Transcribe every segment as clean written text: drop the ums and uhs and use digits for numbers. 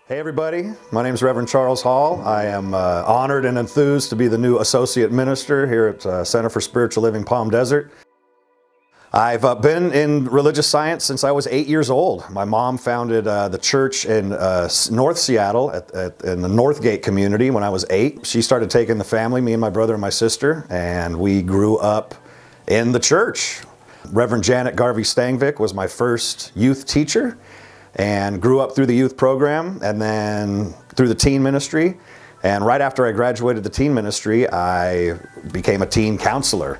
Hey everybody, my name is Reverend Charles Hall. I am honored and enthused to be the new Associate Minister here at Center for Spiritual Living Palm Desert. I've been in religious science since I was 8 years old. My mom founded the church in North Seattle in the Northgate community when I was 8. She started taking the family, me and my brother and my sister, and we grew up in the church. Reverend Janet Garvey Stangvik was my first youth teacher, and grew up through the youth program and then through the teen ministry. And right after I graduated the teen ministry, I became a teen counselor.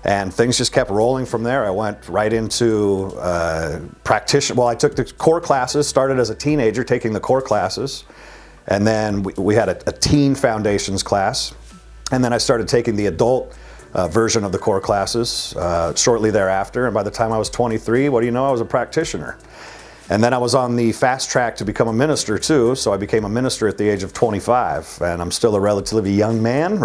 And things just kept rolling from there. I went right into practitioner. Well, I took the core classes, started as a teenager taking the core classes. And then we had a teen foundations class. And then I started taking the adult version of the core classes shortly thereafter. And by the time I was 23, what do you know, I was a practitioner. And then I was on the fast track to become a minister too, so I became a minister at the age of 25, and I'm still a relatively young man.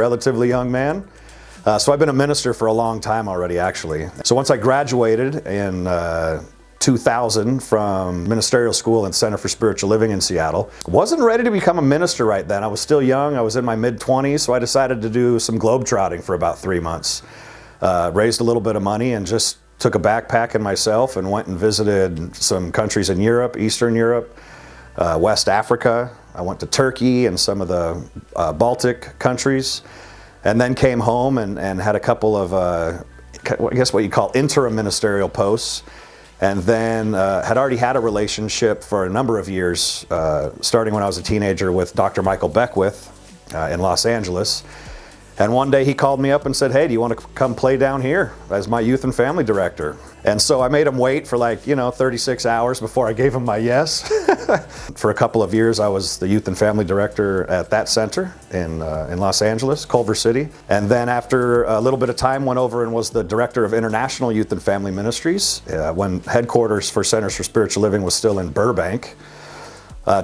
So I've been a minister for a long time already, actually. So once I graduated in 2000 from ministerial school and Center for Spiritual Living in Seattle, wasn't ready to become a minister right then. I was still young, I was in my mid-20s, so I decided to do some globetrotting for about 3 months. Raised a little bit of money and just took a backpack and myself and went and visited some countries in Europe, Eastern Europe, West Africa. I went to Turkey and some of the Baltic countries, and then came home and had a couple of, I guess what you call interim ministerial posts, and then had already had a relationship for a number of years, starting when I was a teenager with Dr. Michael Beckwith in Los Angeles. And one day he called me up and said, hey, do you want to come play down here as my youth and family director? And so I made him wait for 36 hours before I gave him my yes. For a couple of years, I was the youth and family director at that center in Los Angeles, Culver City. And then after a little bit of time, went over and was the director of International Youth and Family Ministries when headquarters for Centers for Spiritual Living was still in Burbank.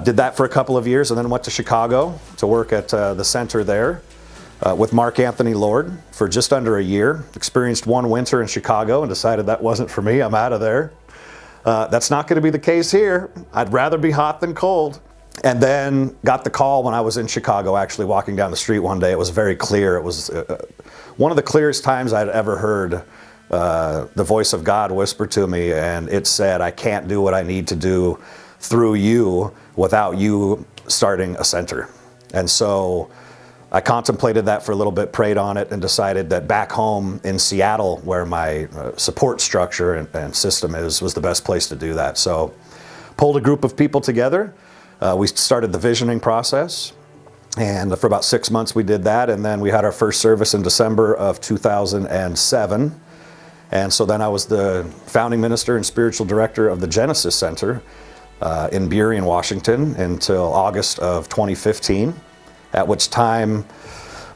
Did that for a couple of years and then went to Chicago to work at the center there. With Mark Anthony Lord for just under a year. Experienced one winter in Chicago and decided that wasn't for me, I'm out of there. That's not going to be the case here. I'd rather be hot than cold. And then got the call when I was in Chicago, actually walking down the street one day. It was very clear. It was one of the clearest times I'd ever heard the voice of God whisper to me, and it said, I can't do what I need to do through you without you starting a center. And so I contemplated that for a little bit, prayed on it, and decided that back home in Seattle, where my support structure and system is, was the best place to do that. So pulled a group of people together. We started the visioning process, and for about 6 months we did that, and then we had our first service in December of 2007. And so then I was the founding minister and spiritual director of the Genesis Center in Burien, Washington, until August of 2015. At which time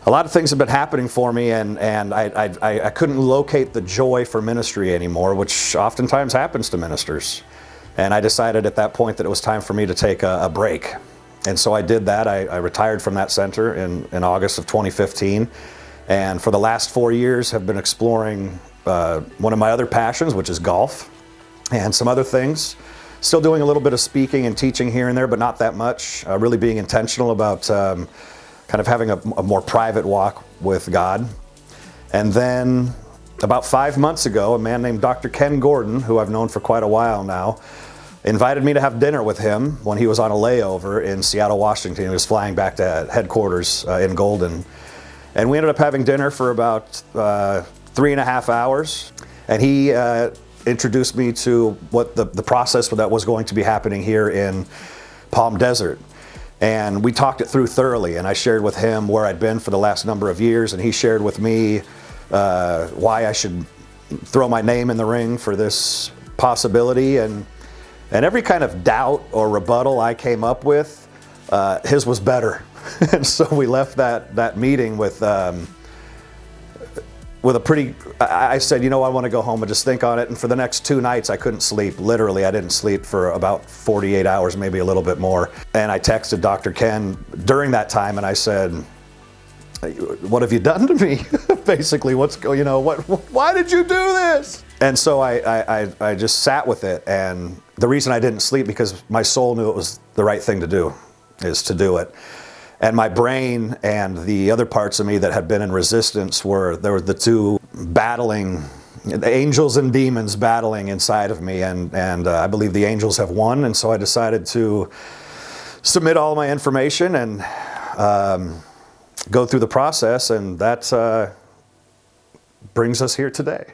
a lot of things have been happening for me, and I couldn't locate the joy for ministry anymore, which oftentimes happens to ministers. And I decided at that point that it was time for me to take a break. And so I did that. I retired from that center in August of 2015. And for the last 4 years have been exploring one of my other passions, which is golf, and some other things. Still doing a little bit of speaking and teaching here and there, but not that much. Really being intentional about kind of having a more private walk with God. And then about 5 months ago, a man named Dr. Ken Gordon, who I've known for quite a while now, invited me to have dinner with him when he was on a layover in Seattle, Washington. He was flying back to headquarters in Golden. And we ended up having dinner for about 3.5 hours. And he introduced me to what the process that was going to be happening here in Palm Desert. And we talked it through thoroughly, and I shared with him where I'd been for the last number of years, and he shared with me why I should throw my name in the ring for this possibility. And every kind of doubt or rebuttal I came up with, his was better. And so we left that meeting with a pretty, I said, I want to go home and just think on it. And for the next 2 nights, I couldn't sleep. Literally, I didn't sleep for about 48 hours, maybe a little bit more. And I texted Dr. Ken during that time, and I said, what have you done to me? Basically, why did you do this? And so I just sat with it. And the reason I didn't sleep, because my soul knew it was the right thing to do. is to do it. And my brain and the other parts of me that had been in resistance were the two battling, the angels and demons battling inside of me, and I believe the angels have won, and so I decided to submit all my information and go through the process, and that brings us here today.